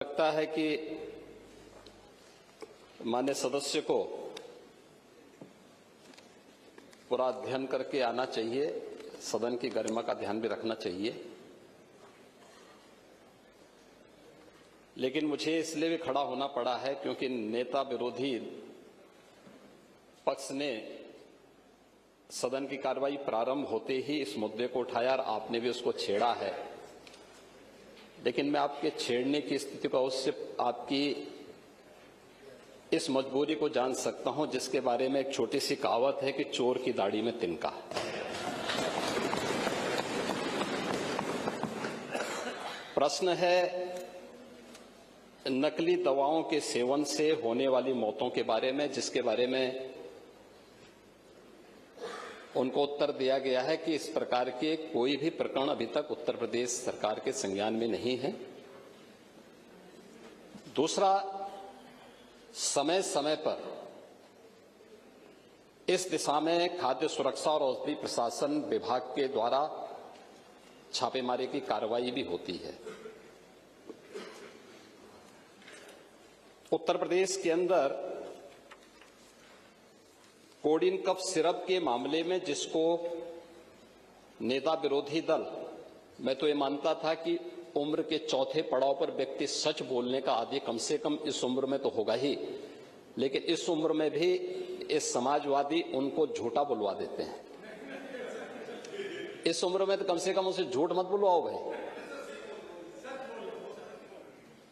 लगता है कि माननीय सदस्य को पूरा अध्ययन करके आना चाहिए, सदन की गरिमा का ध्यान भी रखना चाहिए। लेकिन मुझे इसलिए भी खड़ा होना पड़ा है क्योंकि नेता विरोधी पक्ष ने सदन की कार्रवाई प्रारंभ होते ही इस मुद्दे को उठाया और आपने भी उसको छेड़ा है। लेकिन मैं आपके छेड़ने की स्थिति को उससे आपकी इस मजबूरी को जान सकता हूं, जिसके बारे में एक छोटी सी कहावत है कि चोर की दाढ़ी में तिनका। प्रश्न है नकली दवाओं के सेवन से होने वाली मौतों के बारे में, जिसके बारे में उनको उत्तर दिया गया है कि इस प्रकार के कोई भी प्रकरण अभी तक उत्तर प्रदेश सरकार के संज्ञान में नहीं है। दूसरा, समय समय पर इस दिशा में खाद्य सुरक्षा और औषधि प्रशासन विभाग के द्वारा छापेमारी की कार्रवाई भी होती है। उत्तर प्रदेश के अंदर कोडिन कफ सिरप के मामले में, जिसको नेता विरोधी दल, मैं तो ये मानता था कि उम्र के चौथे पड़ाव पर व्यक्ति सच बोलने का आदि कम से कम इस उम्र में तो होगा ही, लेकिन इस उम्र में भी इस समाजवादी उनको झूठा बुलवा देते हैं। इस उम्र में तो कम से कम उसे झूठ मत बुलवाओ भाई,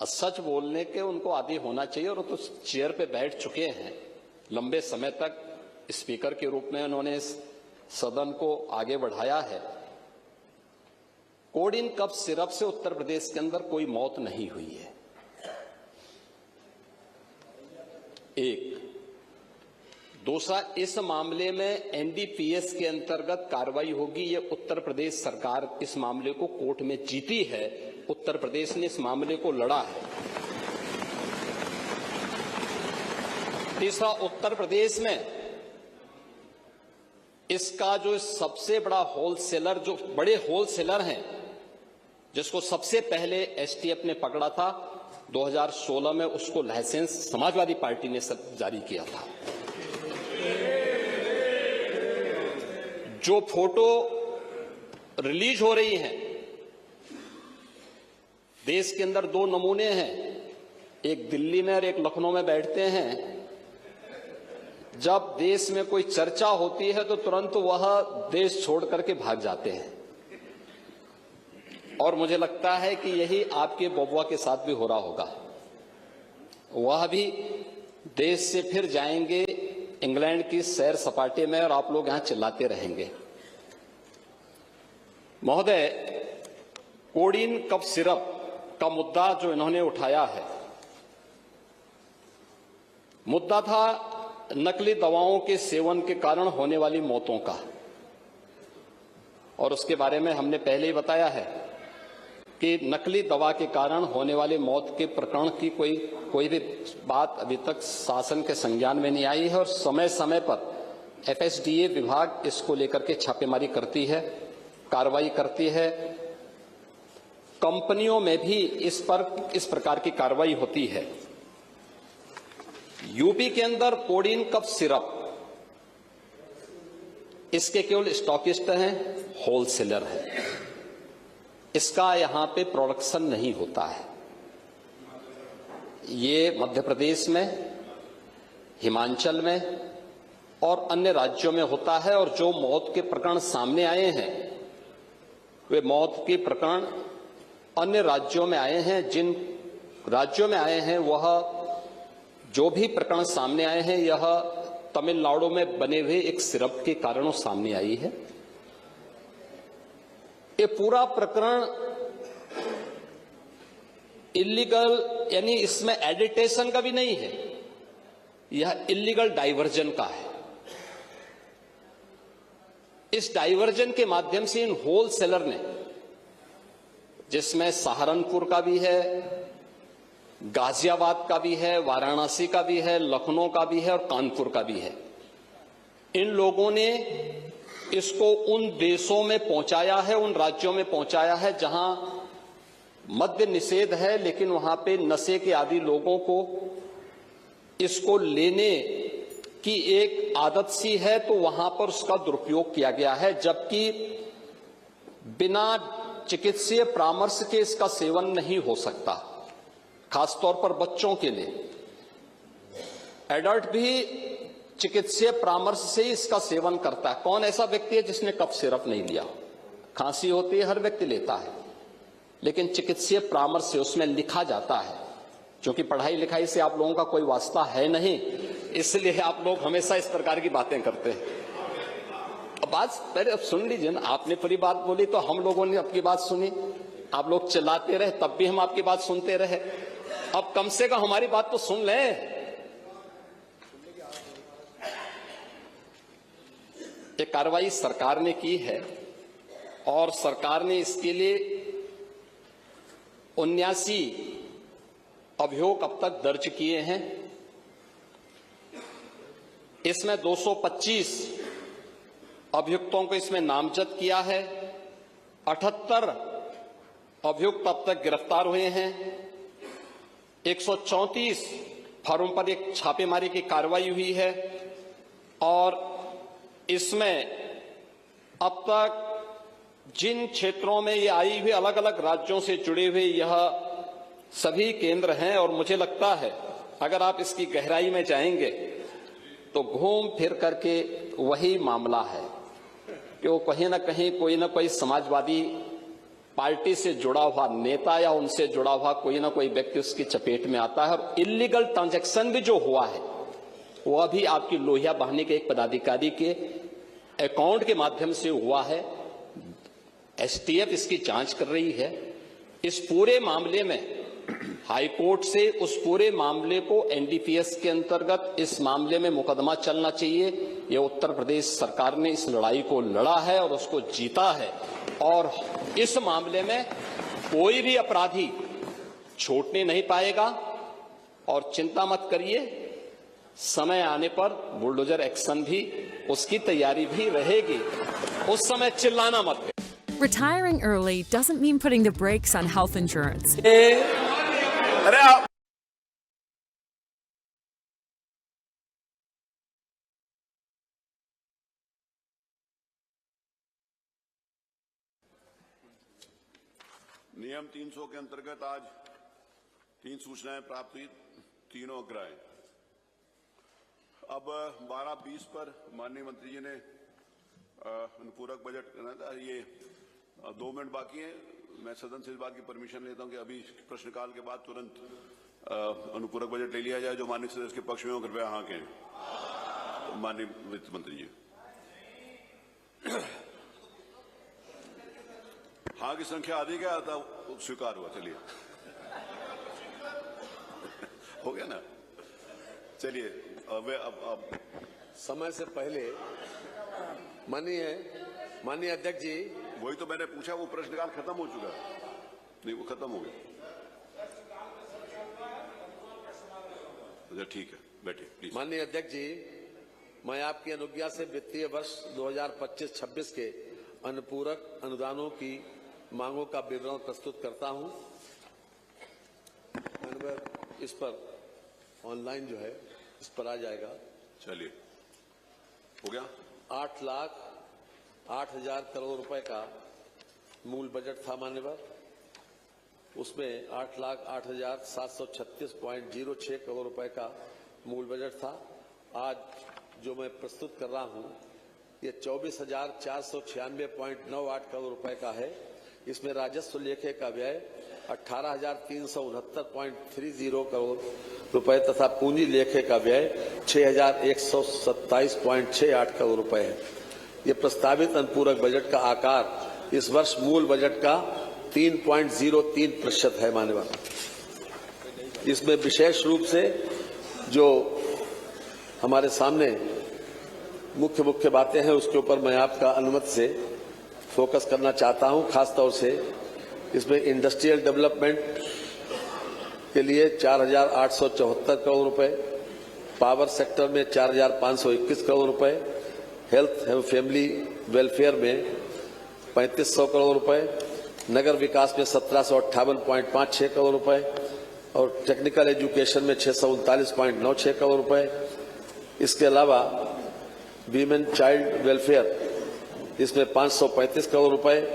सच बोलने के उनको आदी होना चाहिए। और तो चेयर पे बैठ चुके हैं लंबे समय तक, स्पीकर के रूप में उन्होंने सदन को आगे बढ़ाया है। कोडिन कफ सिरप से उत्तर प्रदेश के अंदर कोई मौत नहीं हुई है। एक। दूसरा, इस मामले में एनडीपीएस के अंतर्गत कार्रवाई होगी। ये उत्तर प्रदेश सरकार इस मामले को कोर्ट में जीती है, उत्तर प्रदेश ने इस मामले को लड़ा है। तीसरा, उत्तर प्रदेश में इसका जो सबसे बड़ा होलसेलर, जो बड़े होलसेलर हैं, जिसको सबसे पहले एसटीएफ ने पकड़ा था 2016 में, उसको लाइसेंस समाजवादी पार्टी ने जारी किया था। जो फोटो रिलीज हो रही हैं, देश के अंदर दो नमूने हैं, एक दिल्ली में और एक लखनऊ में बैठते हैं। जब देश में कोई चर्चा होती है तो तुरंत वह देश छोड़ करके भाग जाते हैं। और मुझे लगता है कि यही आपके बबुआ के साथ भी हो रहा होगा। वह भी देश से फिर जाएंगे इंग्लैंड की सैर सपाटे में और आप लोग यहां चिल्लाते रहेंगे। महोदय, कोडिन कफ सिरप का मुद्दा जो इन्होंने उठाया है, मुद्दा था नकली दवाओं के सेवन के कारण होने वाली मौतों का। और उसके बारे में हमने पहले ही बताया है कि नकली दवा के कारण होने वाली मौत के प्रकरण की कोई भी बात अभी तक शासन के संज्ञान में नहीं आई है। और समय समय पर एफएसडीए विभाग इसको लेकर के छापेमारी करती है, कार्रवाई करती है। कंपनियों में भी इस प्रकार की कार्रवाई होती है। यूपी के अंदर कोडिन कफ सिरप, इसके केवल स्टॉकिस्ट हैं, होलसेलर हैं। इसका यहां पे प्रोडक्शन नहीं होता है। ये मध्य प्रदेश में, हिमाचल में और अन्य राज्यों में होता है। और जो मौत के प्रकरण सामने आए हैं, वे मौत के प्रकरण अन्य राज्यों में आए हैं। जिन राज्यों में आए हैं, वह जो भी प्रकरण सामने आए हैं, यह तमिलनाडु में बने हुए एक सिरप के कारणों सामने आई है। ये पूरा प्रकरण इलीगल, यानी इसमें एडिटेशन का भी नहीं है, यह इलीगल डाइवर्जन का है। इस डाइवर्जन के माध्यम से इन होलसेलर ने, जिसमें सहारनपुर का भी है, गाजियाबाद का भी है, वाराणसी का भी है, लखनऊ का भी है और कानपुर का भी है, इन लोगों ने इसको उन देशों में पहुंचाया है, उन राज्यों में पहुंचाया है जहां मद्य निषेध है, लेकिन वहां पे नशे के आदी लोगों को इसको लेने की एक आदत सी है, तो वहां पर उसका दुरुपयोग किया गया है, जबकि बिना चिकित्सीय परामर्श के इसका सेवन नहीं हो सकता, खासतौर पर बच्चों के लिए। एडल्ट भी चिकित्सीय परामर्श से ही इसका सेवन करता है। कौन ऐसा व्यक्ति है जिसने कफ सिरप नहीं लिया? खांसी होती है, हर व्यक्ति लेता है, लेकिन चिकित्सीय परामर्श से उसमें लिखा जाता है। क्योंकि पढ़ाई लिखाई से आप लोगों का कोई वास्ता है नहीं, इसलिए आप लोग हमेशा इस प्रकार की बातें करते हैं। अब बात पहले अब सुन लीजिए ना, आपने पूरी बात बोली तो हम लोगों ने आपकी बात सुनी, आप लोग चिल्लाते रहे तब भी हम आपकी बात सुनते रहे। अब कम से कम हमारी बात तो सुन लें। ये कार्रवाई सरकार ने की है और सरकार ने इसके लिए 79 अभियोग अब तक दर्ज किए हैं। इसमें 225 अभियुक्तों को इसमें नामजद किया है। 78 अभियुक्त अब तक गिरफ्तार हुए हैं। 134 फर्म पर एक छापेमारी की कार्रवाई हुई है और इसमें अब तक जिन क्षेत्रों में ये आई हुई अलग अलग राज्यों से जुड़े हुए यह सभी केंद्र हैं, और मुझे लगता है अगर आप इसकी गहराई में जाएंगे तो घूम फिर करके वही मामला है कि वो कहीं ना कहीं कोई ना कोई समाजवादी पार्टी से जुड़ा हुआ नेता या उनसे जुड़ा हुआ कोई ना कोई व्यक्ति उसकी चपेट में आता है। और इलीगल ट्रांजैक्शन भी जो हुआ है वह भी आपकी लोहिया बहाने के एक पदाधिकारी के अकाउंट के माध्यम से हुआ है। एसटीएफ इसकी जांच कर रही है। इस पूरे मामले में हाईकोर्ट से उस पूरे मामले को एनडीपीएस के अंतर्गत इस मामले में मुकदमा चलना चाहिए। यह उत्तर प्रदेश सरकार ने इस लड़ाई को लड़ा है और उसको जीता है, और इस मामले में कोई भी अपराधी छूटने नहीं पाएगा। और चिंता मत करिए, समय आने पर बुलडोजर एक्शन भी, उसकी तैयारी भी रहेगी। उस समय चिल्लाना मत। Retiring early doesn't mean putting the brakes on health insurance. नियम 300 के अंतर्गत आज 3 सूचनाएं प्राप्त हुई, तीनों अग्राह्य। अब 12:20 पर माननीय मंत्री जी ने अनुपूरक बजट, ये 2 मिनट बाकी हैं। मैं सदन से इस बात की परमिशन लेता हूं कि अभी प्रश्नकाल के बाद तुरंत अनुपूरक बजट ले लिया जाए। जो माननीय सदस्य के पक्ष में हो कृपया हाँ कहें। माननीय वित्त मंत्री जी, हाँ की संख्या अधिक है, था स्वीकार हुआ। चलिए हो गया ना। चलिए अब समय से पहले माननीय अध्यक्ष जी, वही तो मैंने पूछा, वो प्रश्नकाल खत्म हो चुका। नहीं, वो खत्म हो गया। अच्छा ठीक है, बैठिए प्लीज। माननीय अध्यक्ष जी, मैं आपकी अनुज्ञा से वित्तीय वर्ष 2025-26 के अनुपूरक अनुदानों की मांगों का विवरण प्रस्तुत करता हूं। इस पर ऑनलाइन जो है इस पर आ जाएगा। चलिए, हो गया। 8,08,000 करोड़ रुपए का मूल बजट था मान्यवर। उसमें 8,08,736.06 करोड़ रुपए का मूल बजट था। आज जो मैं प्रस्तुत कर रहा हूं ये 24,496.98 करोड़ रुपए का है। इसमें राजस्व लेखे का व्यय 18,369.30 करोड़ रुपए तथा पूंजी लेखे का व्यय 6,127.68 करोड़ रुपए है। ये प्रस्तावित अनुपूरक बजट का आकार इस वर्ष मूल बजट का 3.03% है मान्यवर। इसमें विशेष रूप से जो हमारे सामने मुख्य बातें हैं उसके ऊपर मैं आपका अनुमति से फोकस करना चाहता हूं। खासतौर से इसमें इंडस्ट्रियल डेवलपमेंट के लिए 4,874 करोड़ रुपए, पावर सेक्टर में 4,521 करोड़ रुपए, हेल्थ एवं फैमिली वेलफेयर में 3,500 करोड़ रुपए, नगर विकास में 1758.56 करोड़ रुपए और टेक्निकल एजुकेशन में 639.96 करोड़ रुपए। इसके अलावा वीमेन चाइल्ड वेलफेयर इसमें 535 करोड़ रुपए,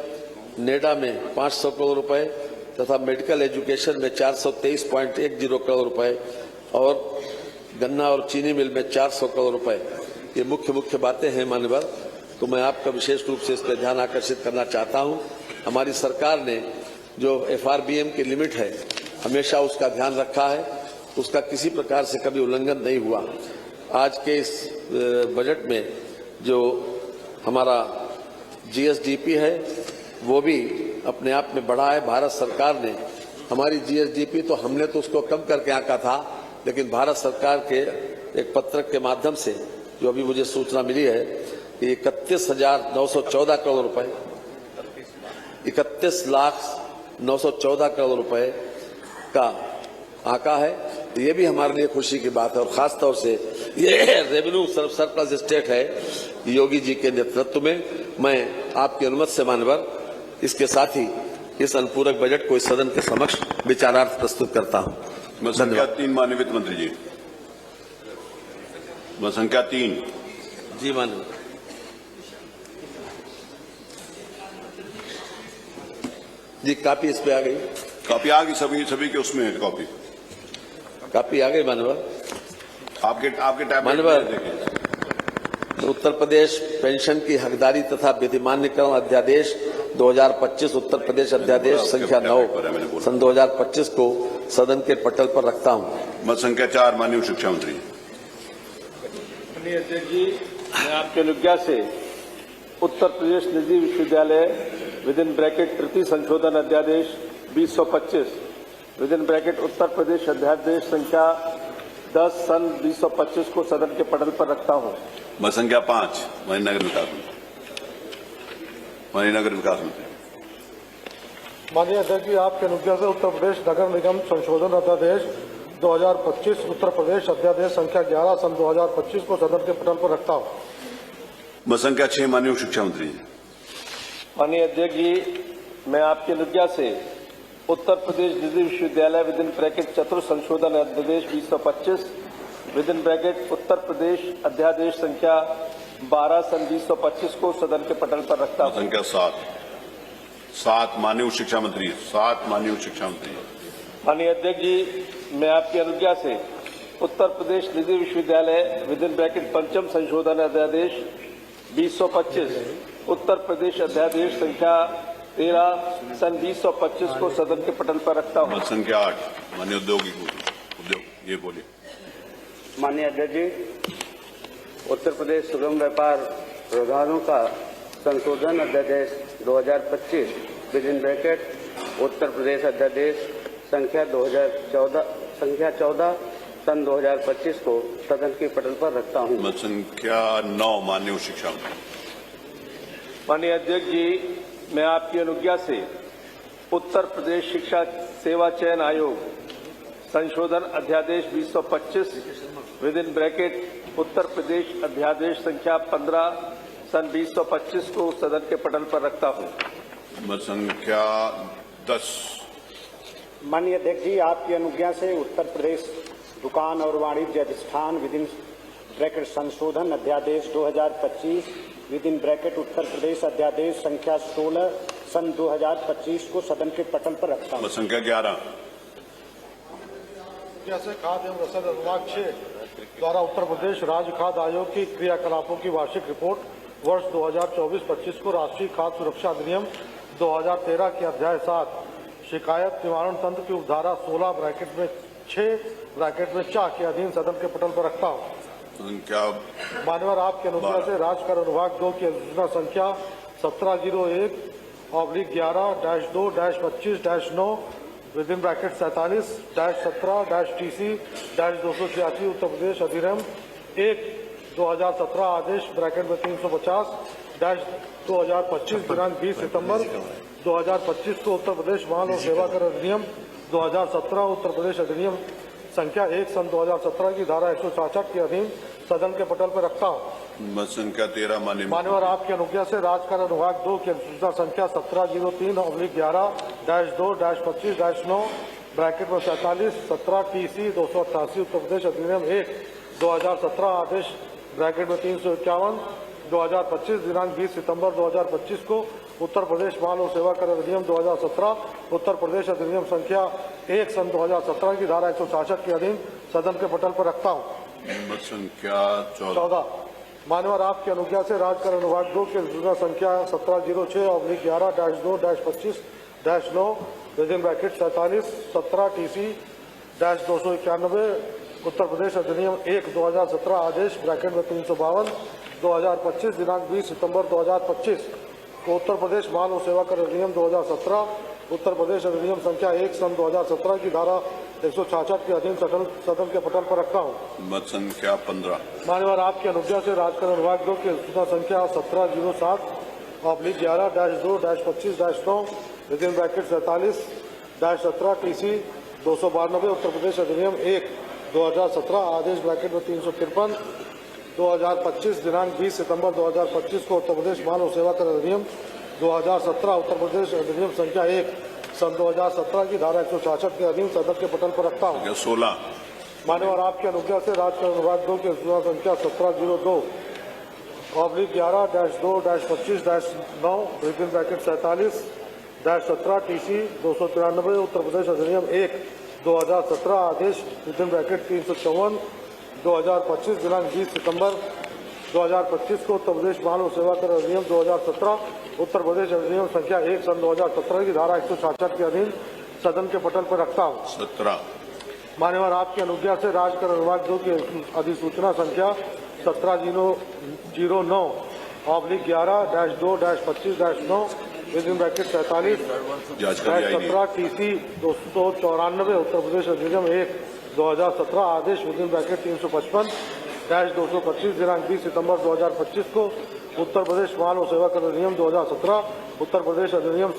नेडा में 500 करोड़ रुपए तथा मेडिकल एजुकेशन में 423.10 करोड़ रुपए और गन्ना और चीनी मिल में 400 करोड़ रुपए। ये मुख्य बातें हैं मान्यवर, तो मैं आपका विशेष रूप से इस पर ध्यान आकर्षित करना चाहता हूं। हमारी सरकार ने जो FRBM की लिमिट है हमेशा उसका ध्यान रखा है, उसका किसी प्रकार से कभी उल्लंघन नहीं हुआ। आज के इस बजट में जो हमारा GSDP है वो भी अपने आप में बढ़ा है। भारत सरकार ने हमारी GSDP तो हमने तो उसको कम करके आंका था, लेकिन भारत सरकार के एक पत्रक के माध्यम से जो अभी मुझे सूचना मिली है कि 31,914 करोड़ रुपए 31,914 करोड़ रुपए का आंका है। ये भी हमारे लिए खुशी की बात है और खास तौर से ये रेवेन्यू सरप्लस स्टेट है योगी जी के नेतृत्व में। मैं आपकी अनुमति से मानवर इसके साथ ही इस अनुपूरक बजट को इस सदन के समक्ष विचारार्थ प्रस्तुत करता हूं। संख्या 3 माननीय वित्त मंत्री जी। संख्या 3 जी माननीय जी। कापी इस पे आ गई, कॉपी आ गई, सभी के उसमें है कापी आ गई मानवर। आपके टैबलेट मानवर देखें। उत्तर प्रदेश पेंशन की हकदारी तथा विधिमान्यकरण अध्यादेश 2025 उत्तर प्रदेश अध्यादेश संख्या 9 सन 2025 को सदन के पटल पर रखता हूं। मत संख्या 4 माननीय शिक्षा मंत्री। माननीय अध्यक्ष जी, मैं आपकी अनुज्ञा से उत्तर प्रदेश निजी विश्वविद्यालय विदिन ब्रैकेट तृतीय संशोधन अध्यादेश 2025 विदिन ब्रैकेट उत्तर प्रदेश अध्यादेश संख्या 10 सन 2025 को सदन के पटल पर रखता हूं। मत संख्या 5 मणिनगर विकास मंत्री। माननीय अध्यक्ष जी, आपके अनुज्ञा से उत्तर प्रदेश नगर निगम संशोधन अध्यादेश 2025 उत्तर प्रदेश अध्यादेश संख्या 11 सन 2025 को सदन के पटल पर रखता हूं। मत संख्या 6 माननीय शिक्षा मंत्री। माननीय अध्यक्ष जी, मैं आपकी अनुज्ञा से उत्तर प्रदेश निजी विश्वविद्यालय विदिन ब्रैकेट चतुर्थ संशोधन अध्यादेश 2025 विदिन ब्रैकेट उत्तर प्रदेश अध्यादेश संख्या 12 सन 2025 को सदन के पटल पर रखता हूं। संख्या 7 माननीय शिक्षा मंत्री। 7 माननीय शिक्षा मंत्री। माननीय अध्यक्ष जी, मैं आपकी अनुज्ञा से उत्तर प्रदेश निजी विश्वविद्यालय विदिन ब्रैकेट पंचम संशोधन अध्यादेश 2025 उत्तर प्रदेश अध्यादेश संख्या 13 सन 2025 को सदन के पटल पर रखता हूं। संख्या 8 माननीय उद्योग ये बोलिए। माननीय अध्यक्ष जी, उत्तर प्रदेश सुगम व्यापार प्रावधानों का संशोधन अध्यादेश 2025 विदिन ब्रैकेट उत्तर प्रदेश अध्यादेश संख्या 14 सन 2025 को सदन के पटल पर रखता हूं। मत संख्या 9 माननीय शिक्षा मंत्री। माननीय अध्यक्ष जी, मैं आपकी अनुज्ञा से उत्तर प्रदेश शिक्षा सेवा चयन आयोग संशोधन अध्यादेश 2025 विदिन ब्रैकेट उत्तर प्रदेश अध्यादेश संख्या 15 सन 2025 को सदन के पटल पर रखता हूं। मत संख्या 10 माननीय अध्यक्ष जी, आपकी अनुज्ञा से उत्तर प्रदेश दुकान और वाणिज्य अधिष्ठान विदिन ब्रैकेट संशोधन अध्यादेश 2025 विदिन ब्रैकेट उत्तर प्रदेश अध्यादेश संख्या 16 सन 2025 को सदन के पटल पर रखता हूं। मत संख्या 11 जैसे खाद्य एवं रसद विभाग 6 द्वारा उत्तर प्रदेश राज्य खाद्य आयोग की क्रियाकलापों की वार्षिक रिपोर्ट वर्ष 2024-25 को राष्ट्रीय खाद्य सुरक्षा अधिनियम 2013 के अध्याय 7 शिकायत निवारण तंत्र की उपधारा 16 ब्रैकेट में 6 ब्रैकेट में 4 के अधीन सदन के पटल पर रखता हूँ। मान्यवर, आपके अनुज्ञा से राज्य कर विभाग 2 की अधिसूचना संख्या 1701/11-2-25-9 within bracket 47-17-TC-286 Uttar Pradesh अधिनियम 1/2017 आदेश ब्रैकेट में 350-2025 दिनांक 20 सितंबर 2025 को उत्तर प्रदेश माल और सेवा कर अधिनियम 2017 उत्तर प्रदेश अधिनियम संख्या 1 सन 2017 की धारा 166 के अधीन सदन के पटल पर रखता हूँ। मत संख्या 13 मान्यवर आपकी अनुज्ञा से राजकारण विभाग 2 की अधिसूचना संख्या 1703/11-2-25-9 ब्रैकेट में 47 17 TC 288 उत्तर प्रदेश अधिनियम 1 2017 आदेश ब्रैकेट में 351 2025 दिनांक 20 सितंबर 2025 को उत्तर प्रदेश माल और सेवा कर अधिनियम 2017 उत्तर प्रदेश अधिनियम संख्या 1 सन 2017 की धारा 166 के अधीन सदन के पटल पर रखता हूँ। मत संख्या 14 मान्यवर आपकी अनुज्ञा से राजकारण विभाग 2 की अधिसूचना संख्या 1706/11-2-25-9 within bracket 47 17 TC 291 Uttar Pradesh अधिनियम 1 2017 आदेश ब्रैकेट में 352 2025 दिनांक 20 सितंबर 2025 को उत्तर प्रदेश माल और सेवा कर अधिनियम 2017 उत्तर प्रदेश अधिनियम संख्या 1 सन 2017 की धारा 166 के अधीन सदन के पटल पर रखता हूँ। मत संख्या 15 मान्यवर आपकी अनुज्ञा से राजकारण विभाग 2 की अधिसूचना संख्या 1707/11-2-25-9 within bracket 47-17 TC 292 Uttar Pradesh अधिनियम 1 2017 आदेश ब्रैकेट में 353 2025 दिनांक 20 सितंबर 2025 को उत्तर प्रदेश माल और सेवा कर अधिनियम 2017 उत्तर प्रदेश अधिनियम संख्या 1 सन 2017 की धारा 166 के अधीन सदन के पटल पर रखता हूँ। 16 मान्यवर आपकी अनुज्ञा से राजकारण विभाग 2 की अधिसूचना संख्या 1702/11-2-25-9 within bracket 47-17 TC 293 Uttar Pradesh अधिनियम 1 2017 आदेश विदिन ब्रैकेट 354 2025 दिनांक 20 सितंबर 2025 को उत्तर प्रदेश माल और सेवा कर अधिनियम 2017 उत्तर प्रदेश अधिनियम संख्या 1 सन 2017 की धारा 166 के अधीन सदन के पटल पर रखता हूँ। 17 मान्यवर आपकी अनुज्ञा से राजकारण विभाग 2 की अधिसूचना संख्या 1709/11-2-25-9 within bracket 47-17 TC 294 Uttar Pradesh अधिनियम 1 2017 आदेश विदिन ब्रैकेट 355-225 दिनांक 20 सितंबर 2025 को उत्तर प्रदेश माल और सेवा कर अधिनियम 2017 उत्तर प्रदेश अधिनियम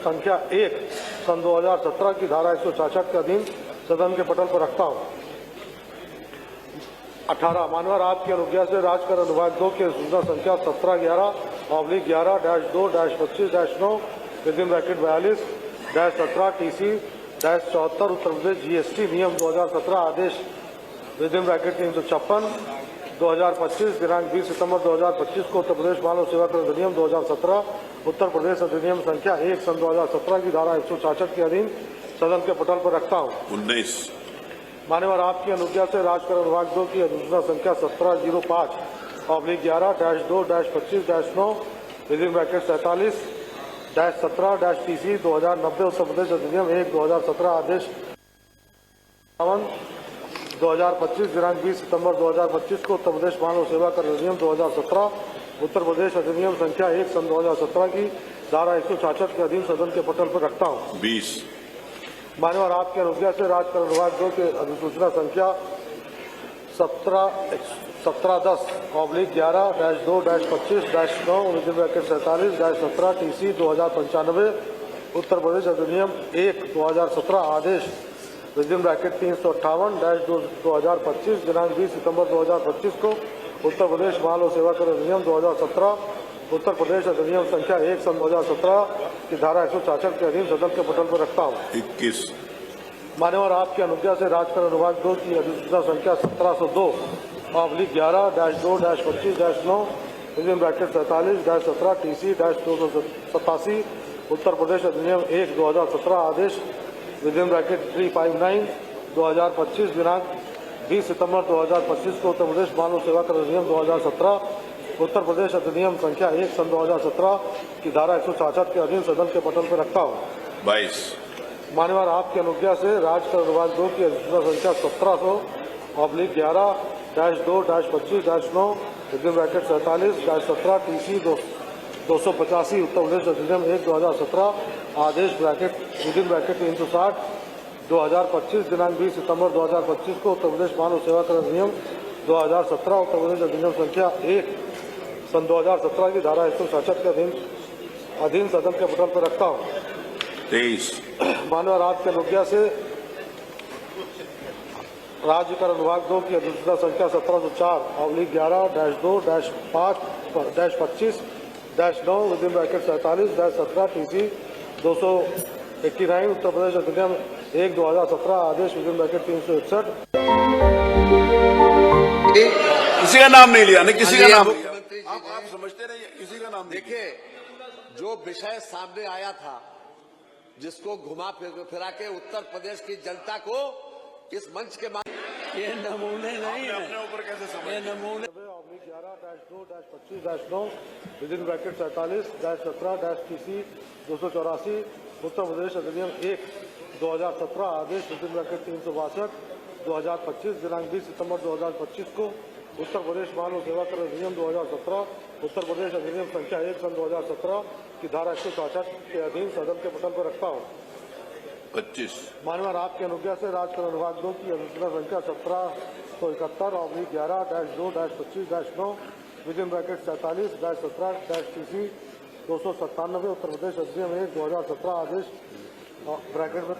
संख्या 1 सन 2017 की धारा 166 के अधीन सदन के पटल पर रखता हूँ। 18 मान्यवर आपकी अनुज्ञा से राजकारण विभाग 2 की अधिसूचना संख्या 1711/11-2-25-9 within bracket 42-17 TC 74 Uttar Pradesh GST नियम 2017 आदेश विदिन ब्रैकेट 356 2025 दिनांक 20 सितंबर 2025 को उत्तर प्रदेश माल और सेवा कर अधिनियम 2017 उत्तर प्रदेश अधिनियम संख्या 1 सन 2017 की धारा 166 के अधीन सदन के पटल पर रखता हूँ। 19 मान्यवर आपकी अनुज्ञा से राजकारण विभाग 2 की अधिसूचना संख्या 1705/11-2-25-9 within bracket 47-17 TC 2090 Uttar Pradesh अधिनियम 1 2017 आदेश 2025 दिनांक 20 सितंबर 2025 को उत्तर प्रदेश माल और सेवा कर अधिनियम 2017 उत्तर प्रदेश अधिनियम संख्या 1 सन 2017 की धारा 166 के अधीन सदन के पटल पर रखता हूँ। 20 मान्यवर आपकी अनुज्ञा से राजकारण विभाग 2 के अधिसूचना संख्या 1710/11-2-25-9 within bracket 47-17 TC 2095 Uttar Pradesh अधिनियम 1 2017 आदेश विदिन ब्रैकेट 358-2025 दिनांक 20 सितंबर 2025 को उत्तर प्रदेश माल और सेवा कर अधिनियम 2017 उत्तर प्रदेश अधिनियम संख्या 1 सन 2017 की धारा 166 के अधीन सदन के पटल पर रखता हूँ। 21 मान्यवर आपकी अनुज्ञा से राजकारण विभाग 2 की अधिसूचना संख्या 1702/11-2-25-9 within bracket 47-17 TC 287 Uttar Pradesh अधिनियम 1 2017 आदेश विदिन ब्रैकेट 359 2025 दिनांक 20 सितंबर 2025 को उत्तर प्रदेश माल और सेवा कर अधिनियम 2017 उत्तर प्रदेश अधिनियम संख्या 1 सन 2017 की धारा 166 के अधीन सदन के पटल पर रखता हूँ। 22 मान्यवर आपकी अनुज्ञा से राजकारण विभाग 2 की अधिसूचना संख्या 1700/11-2-25-9 within bracket 47-17 TC 285 Uttar Pradesh अधिनियम 1 2017 आदेश ब्रैकेट विदिन ब्रैकेट 360 2025 दिनांक 20 सितंबर 2025 को उत्तर प्रदेश माल और सेवा कर अधिनियम 2017 उत्तर प्रदेश अधिनियम संख्या 1 सन 2017 की धारा 166 के अधीन सदन के पटल पर रखता हूँ। 23 मानव आपकी अनुज्ञा से राज्य कर अनुभाग 2 की अधिसूचना संख्या 1704/11-2-5-25-9 within bracket 47-17 TC 289 Uttar Pradesh अधिनियम 1/2017 आदेश विदिन ब्रैकेट 361। किसी का नाम नहीं लिया, नहीं किसी का नाम लिया। मुख्यमंत्री जी आप समझते रहिए, किसी का नाम नहीं लिया। देखिए, जो विषय सामने आया था, जिसको घुमा फिरा के उत्तर प्रदेश की जनता को इस मंच के ये नमूने नहीं है, अपने ऊपर कैसे समझ ये नमूने 11-2-25-9 within bracket 47-17 TC 284 Uttar Pradesh अधिनियम 1/2017 आदेश विदिन ब्रैकेट 362 2025 दिनांक 20 सितंबर 2025 को उत्तर प्रदेश मानव सेवा कर अधिनियम 2017 उत्तर प्रदेश अधिनियम संख्या 1/2017 की धारा 164 के अधीन सदन के पटल पर रखता हूँ। 25 माननीय आपकी अनुज्ञा से राजकर अनुभाग 2 की अधिसूचना संख्या 1771/11-2-25-9 within bracket 47-17 TC 297 Uttar Pradesh अधिनियम 1/2017 आदेश ब्रैकेट में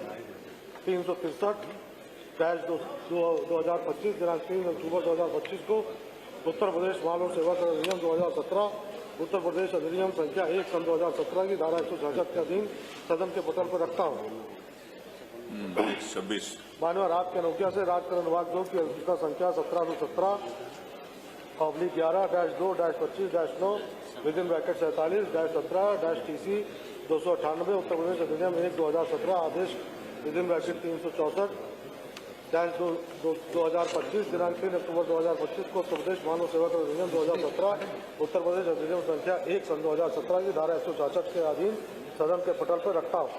363-2025 दिनांक 3 अक्टूबर 2025 को उत्तर प्रदेश मानव सेवा कर अधिनियम 2017 उत्तर प्रदेश अधिनियम संख्या 1/2017 की धारा 166 के अधीन सदन के पटल पर रखता हूँ। 26 माननीय आपके अनुज्ञा से राजकर अनुभाग 2 की अधिसूचना संख्या 1717/11-2-25-9 within bracket 47-17 TC 298 Uttar Pradesh अधिनियम 1/2017 आदेश विदिन ब्रैकेट 364-2025 दिनांक 3 अक्टूबर 2025 को उत्तर प्रदेश मानव सेवा कर अधिनियम 2017 उत्तर प्रदेश अधिनियम संख्या 1/2017 की धारा 166 के अधीन सदन के पटल पर रखता हूँ।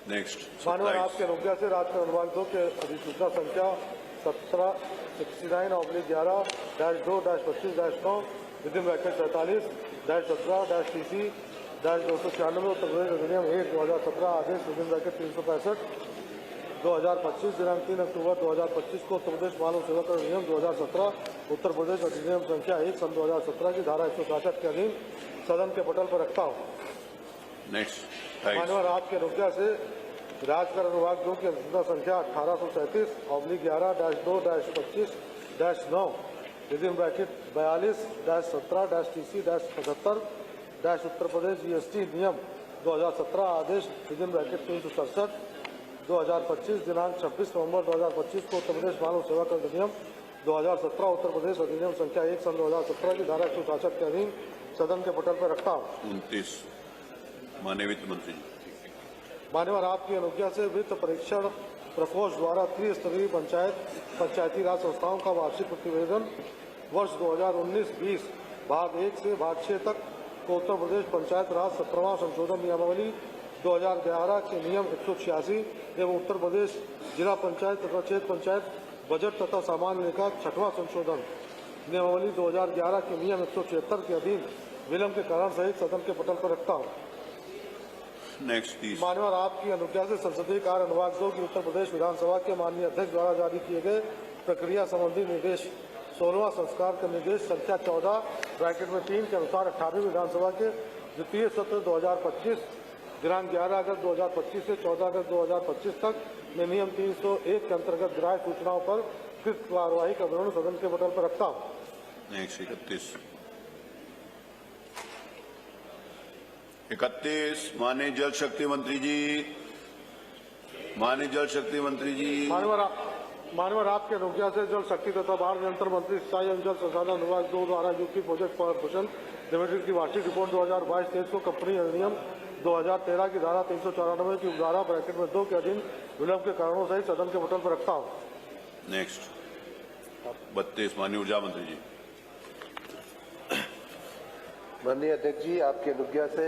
नेक्स्ट माननीय आपके अनुज्ञा से राजकर अनुभाग 2 के अधिसूचना संख्या 1769/11-2-25-9 within bracket 47-17 TC 296 Uttar Pradesh अधिनियम 1/2017 आदेश विदिन ब्रैकेट 365/2025 दिनांक 3 अक्टूबर 2025 को उत्तर प्रदेश मानव सेवा कर अधिनियम 2017 उत्तर प्रदेश अधिनियम संख्या 1/2017 की धारा 166 के अधीन सदन के पटल पर रखता हूँ। नेक्स्ट माननीय आपके अनुज्ञा से राजकर अनुभाग 2 की अधिसूचना संख्या 1837/11-2-25-9 within bracket 42-17 TC 75 Uttar Pradesh GST नियम 2017 आदेश विदिन ब्रैकेट 367/2025 दिनांक 26 नवंबर 2025 को उत्तर प्रदेश मानव सेवा कर अधिनियम 2017 उत्तर प्रदेश अधिनियम संख्या 1/2017 की धारा 166 के अधीन सदन के पटल पर रखता हूँ। 29 माननीय वित्त मंत्री जी। मान्यवर आपकी अनुज्ञा से वित्त परीक्षण प्रकोष्ठ द्वारा त्रिस्तरीय पंचायती राज संस्थाओं का वार्षिक प्रतिवेदन वर्ष 2019-20 भाग 1 से भाग 6 तक को उत्तर प्रदेश पंचायत राज 17वां संशोधन नियमावली 2011 के नियम 186 एवं उत्तर प्रदेश जिला पंचायत तथा क्षेत्र पंचायत बजट तथा सामान्य लेखा 6वां संशोधन नियमावली 2011 के नियम 176 के अधीन विलंब के कारण सहित सदन के पटल पर रखता हूँ। नेक्स्ट मान्यवर आपकी अनुज्ञा से संसदीय कार्य अनुभाग 2 की उत्तर प्रदेश विधानसभा के माननीय अध्यक्ष द्वारा जारी किए गए प्रक्रिया संबंधी निर्देश 16वां संस्कार का निर्देश संख्या 14 ब्रैकेट में 3 के अनुसार 18वीं विधानसभा के द्वितीय सत्र 2025 दिनांक 11 अगस्त 2025 से 14 अगस्त 2025 तक में नियम 301 के अंतर्गत ग्राह्य सूचनाओं पर कृत कार्यवाही का विवरण सदन के पटल पर रखता हूँ। नेक्स्ट 31 माननीय जल शक्ति मंत्री जी। माननीय जल शक्ति मंत्री जी। माननीय आपके अनुज्ञा से जल शक्ति तथा बाढ़ नियंत्रण मंत्री सिंचाई एवं जल संसाधन विभाग 2 द्वारा यूपी प्रोजेक्ट कॉर्पोरेशन लिमिटेड की वार्षिक रिपोर्ट 2022-23 को कंपनी अधिनियम 2013 की धारा 394 की उपधारा ब्रैकेट में 2 के अधीन विलंब के कारणों सहित सदन के पटल पर रखता हूँ। नेक्स्ट 32 माननीय ऊर्जा मंत्री जी। माननीय अध्यक्ष जी, आपकी अनुज्ञा से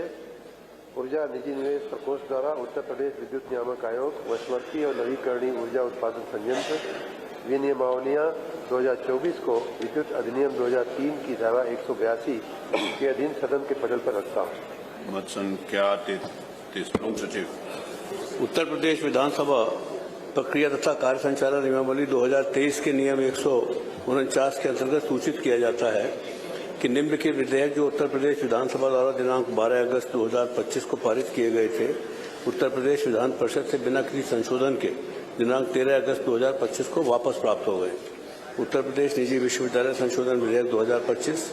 ऊर्जा निजी निवेश प्रकोष्ठ द्वारा उत्तर प्रदेश विद्युत नियामक आयोग वशवर्ती और नवीकरणीय ऊर्जा उत्पादन संयंत्र विनियमावलियां 2024 को विद्युत अधिनियम 2003 की धारा 182 के अधीन सदन के पटल पर रखता हूँ। मत संख्या 33 प्रमुख सचिव। उत्तर प्रदेश विधानसभा प्रक्रिया तथा कार्य संचालन नियमावली 2023 के नियम 149 के अंतर्गत सूचित किया जाता है कि निम्नलिखित विधेयक जो उत्तर प्रदेश विधानसभा द्वारा दिनांक 12 अगस्त 2025 को पारित किए गए थे, उत्तर प्रदेश विधान परिषद से बिना किसी संशोधन के दिनांक 13 अगस्त 2025 को वापस प्राप्त हो गए। उत्तर प्रदेश निजी विश्वविद्यालय संशोधन विधेयक 2025,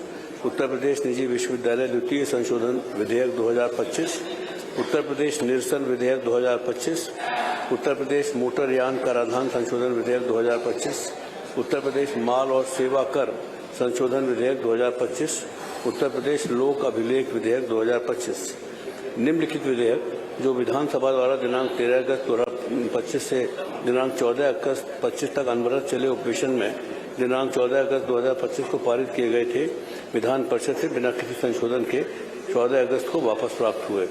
उत्तर प्रदेश निजी विश्वविद्यालय द्वितीय संशोधन विधेयक 2025, उत्तर प्रदेश निरसन विधेयक 2025, उत्तर प्रदेश मोटरयान कराधान संशोधन विधेयक 2025, उत्तर प्रदेश माल और सेवा कर संशोधन विधेयक 2025, उत्तर प्रदेश लोक अभिलेख विधेयक 2025। निम्नलिखित विधेयक जो विधानसभा द्वारा दिनांक 13 अगस्त 2025 से दिनांक 14 अगस्त 25 तक अनवरत चले उपवेशन में दिनांक 14 अगस्त 2025 को पारित किए गए थे, विधान परिषद से बिना किसी संशोधन के 14 अगस्त को वापस प्राप्त हुए।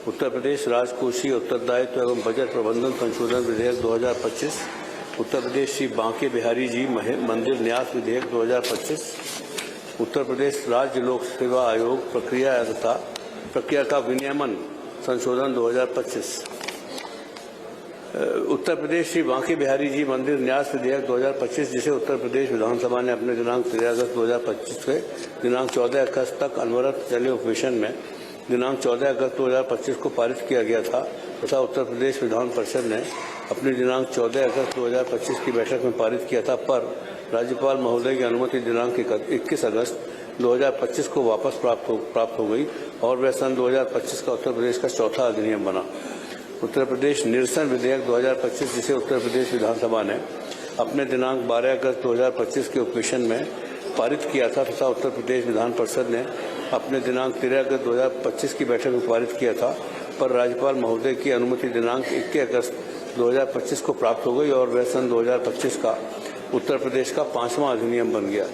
उत्तर प्रदेश राजकोषीय उत्तरदायित्व एवं बजट प्रबंधन संशोधन विधेयक 2025, उत्तर प्रदेश श्री बांके बिहारी जी मंदिर न्यास विधेयक 2025, उत्तर प्रदेश राज्य लोक सेवा आयोग प्रक्रिया का विनियमन संशोधन 2025, उत्तर प्रदेश श्री बांके बिहारी जी मंदिर न्यास विधेयक 2025, जिसे उत्तर प्रदेश विधानसभा ने अपने दिनांक 13 अगस्त 2025 से दिनांक 14 अगस्त तक अनवरत चले उपवेशन में दिनांक 14 अगस्त 2025 को पारित किया गया था तथा उत्तर प्रदेश विधान परिषद ने अपनी दिनांक 14 अगस्त 2025 की बैठक में पारित किया था, पर राज्यपाल महोदय की अनुमति दिनांक 21 अगस्त 2025 को वापस प्राप्त हो गई और वह सन 2025 का उत्तर प्रदेश का चौथा अधिनियम बना। उत्तर प्रदेश निरसन विधेयक 2025, जिसे उत्तर प्रदेश विधानसभा ने अपने दिनांक 12 अगस्त 2025 के उपवेशन में पारित किया था तथा उत्तर प्रदेश विधान परिषद ने अपने दिनांक 13 अगस्त 2025 की बैठक में पारित किया था, पर राज्यपाल महोदय की अनुमति दिनांक 21 अगस्त 2025 को प्राप्त हो गई और वह सन 2025 का उत्तर प्रदेश का 5वां अधिनियम बन गया।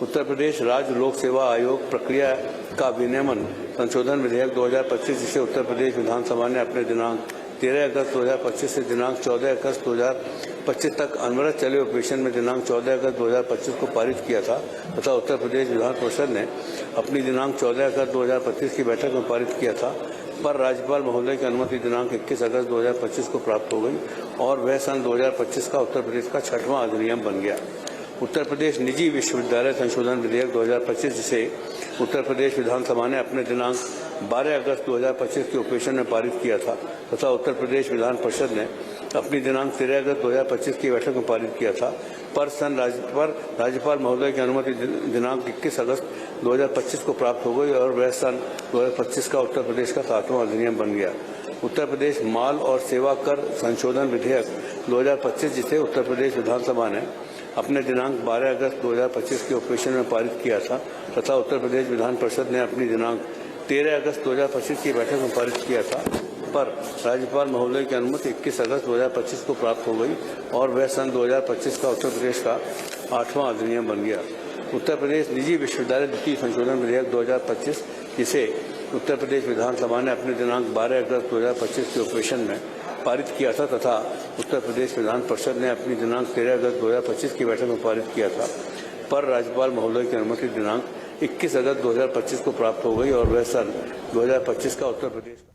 उत्तर प्रदेश राज्य लोक सेवा आयोग प्रक्रिया का विनियमन संशोधन विधेयक 2025, जिसे उत्तर प्रदेश विधानसभा ने अपने दिनांक 13 अगस्त 2025 से दिनांक 14 अगस्त 2025 तक अनवरत चले उपवेशन में दिनांक 14 अगस्त 2025 को पारित किया था तथा उत्तर प्रदेश विधान परिषद ने अपनी दिनांक 14 अगस्त 2025 की बैठक में पारित किया था, पर राज्यपाल महोदय की अनुमति दिनांक 21 अगस्त 2025 को प्राप्त हो गई और वह सन 2025 का उत्तर प्रदेश का 6वां अधिनियम बन गया। उत्तर प्रदेश निजी विश्वविद्यालय संशोधन विधेयक 2025, जिसे उत्तर प्रदेश विधानसभा ने अपने दिनांक 12 अगस्त 2025 के उपवेशन में पारित किया था तथा उत्तर प्रदेश विधान परिषद ने अपनी दिनांक 13 अगस्त 2025 की बैठक में पारित किया था, पर राज्यपाल महोदय की अनुमति दिनांक 21 अगस्त 2025 को प्राप्त हो गई और वह सन 2025 का उत्तर प्रदेश का 7वां अधिनियम बन गया। उत्तर प्रदेश माल और सेवा कर संशोधन विधेयक 2025, जिसे उत्तर प्रदेश विधानसभा ने अपने दिनांक 12 अगस्त 2025 के उपवेशन में पारित किया था तथा उत्तर प्रदेश विधान परिषद ने अपनी दिनांक 13 अगस्त 2025 की बैठक में पारित किया था, पर राज्यपाल महोदय की अनुमति 21 अगस्त 2025 को प्राप्त हो गई और वह सन 2025 का उत्तर प्रदेश का 8वां अधिनियम बन गया। उत्तर प्रदेश निजी विश्वविद्यालय द्वितीय संशोधन विधेयक 2025, जिसे उत्तर प्रदेश विधानसभा ने अपने दिनांक 12 अगस्त 2025 के उपवेशन में पारित किया था तथा उत्तर प्रदेश विधान परिषद ने अपनी दिनांक 13 अगस्त 2025 की बैठक में पारित किया था, पर राज्यपाल महोदय की अनुमति दिनांक 21 अगस्त 2025 को प्राप्त हो गई और वह सन 2025 का उत्तर प्रदेश